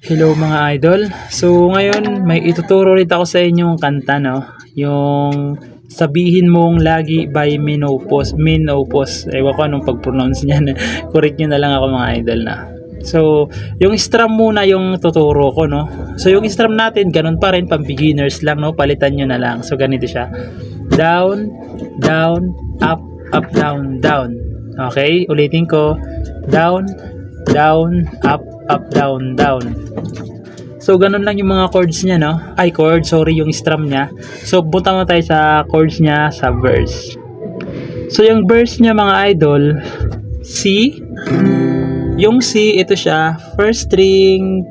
Hello mga idol. So ngayon may ituturo ulit ako sa inyong kanta, no. Yung Sabihin Mong Lagi by Minopos. Ewan ko anong pag-pronounce niyan. Correct nyo na lang ako mga idol na. So yung strum muna yung tuturo ko, no. So yung strum natin ganun pa rin, pang beginners lang, no. Palitan nyo na lang. So ganito siya. Down, down, up, up, down, down. Okay, ulitin ko. Down, down, up, up, down, down. So ganun lang yung mga chords niya, no? Ay, yung strum niya. So punta mo tayo sa chords niya sa verse. So yung verse niya mga idol, C. Yung C, ito siya, first string,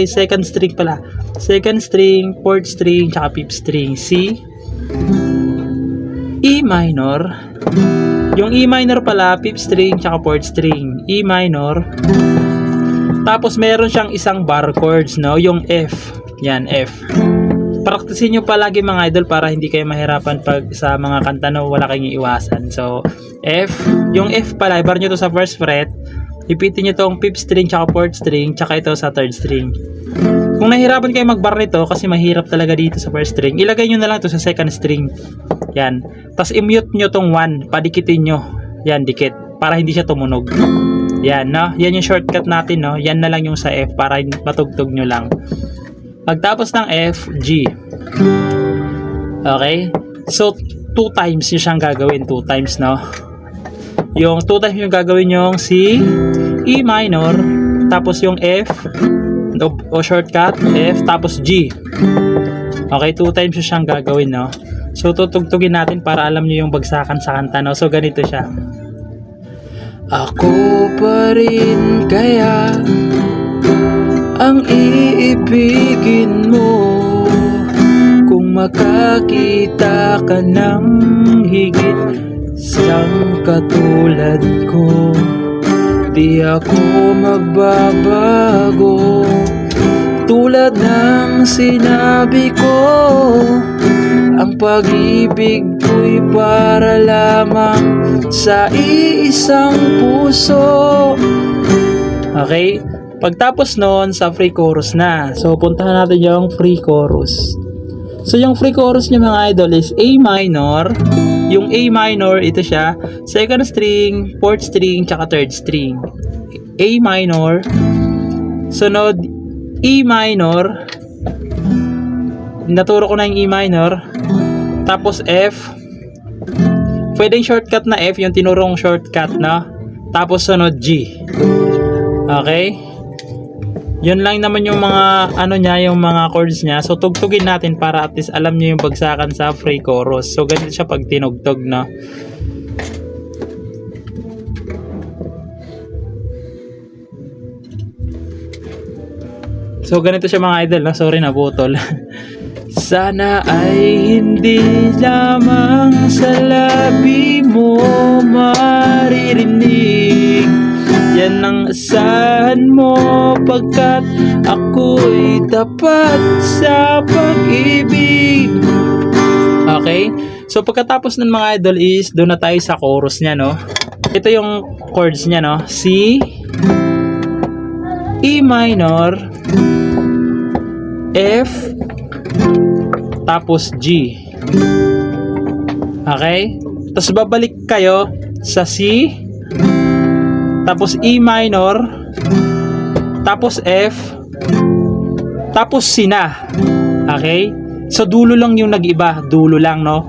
second string pala. Second string, fourth string, tsaka fifth string, C. E minor. Yung E minor pala, fifth string, tsaka fourth string, E minor. Tapos meron siyang isang bar chords, no? Yung F. Yan, F. Praktisin nyo palagi mga idol para hindi kayo mahirapan pag sa mga kanta na wala kayong iiwasan. So, F. Yung F pala, ibar nyo to sa first fret. Ipitin nyo tong fifth string, tsaka fourth string, tsaka ito sa third string. Kung nahirapan kayo mag-bar nito, kasi mahirap talaga dito sa first string, ilagay nyo na lang to sa second string. Yan. Tapos i-mute nyo tong 1. Padikitin nyo. Yan, dikit. Para hindi siya tumunog. Yan, no? Yan yung shortcut natin, no? Yan na lang yung sa F para matugtog nyo lang. Pagtapos ng F, G. Okay? So, 2 times yung siyang gagawin. 2 times, no? Yung 2 times yung gagawin yung C, E minor, tapos yung F, o shortcut, F, tapos G. Okay, 2 times yung siyang gagawin, no? So, tutugtugin natin para alam nyo yung bagsakan sa kanta, no? So, ganito siya. Ako pa rin kaya ang iibigin mo kung makakita ka ng higit sang katulad ko. Di ako magbabago tulad ng sinabi ko. Ang pag-ibig ko'y para lamang sa iisang puso. Okay? Pagtapos nun, sa free chorus na. So, puntahan natin yung free chorus. So, yung free chorus niya mga idol is A minor. Yung A minor, ito siya. Second string, fourth string, tsaka third string. A minor. Sunod, E minor. Naturo ko na yung E minor. Tapos F. Pwedeng shortcut na F, yung tinurong shortcut na. Tapos sunod G. Okay? Yun lang naman yung mga yung mga chords niya. So tugtugin natin para at least alam niyo yung bagsakan sa free chorus. So ganito siya pag tinugtog, no? So ganito siya mga idol, no? Sorry na butol. Sana ay hindi lamang sa labi mo maririnig. Yan ang asahan mo pagkat ako'y tapat sa pag-ibig. Okay? So pagkatapos ng mga idol is doon na tayo sa chorus niya, no? Ito yung chords niya, no? C, E minor, F, tapos G. Okay? Tapos babalik kayo sa C, tapos E minor, tapos F, tapos C na. Okay? So dulo lang yung nag-iba, dulo lang, no?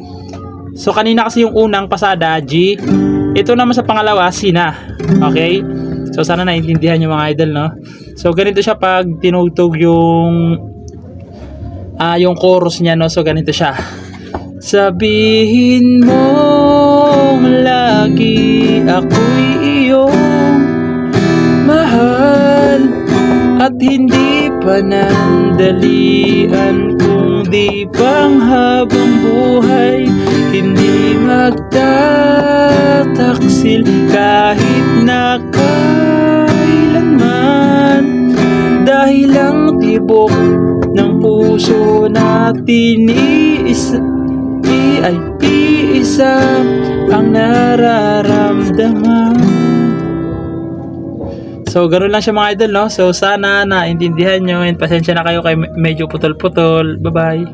So kanina kasi yung unang pasada G, ito naman sa pangalawa C na. Okay? So sana naintindihan yung mga idol, no? So ganito siya pag tinugtog yung chorus niya, no? So ganito siya. Sabihin mong lagi ako'y iyong mahal at hindi panandalian kundi panghabang buhay. Hindi magtataksil kahit na kailanman, dahil ang tibok ng puso natin iisa ang nararamdaman. So, ganoon lang siya mga idol, no? So, sana naintindihan nyo and pasensya na kayo kay medyo putol-putol. Bye-bye.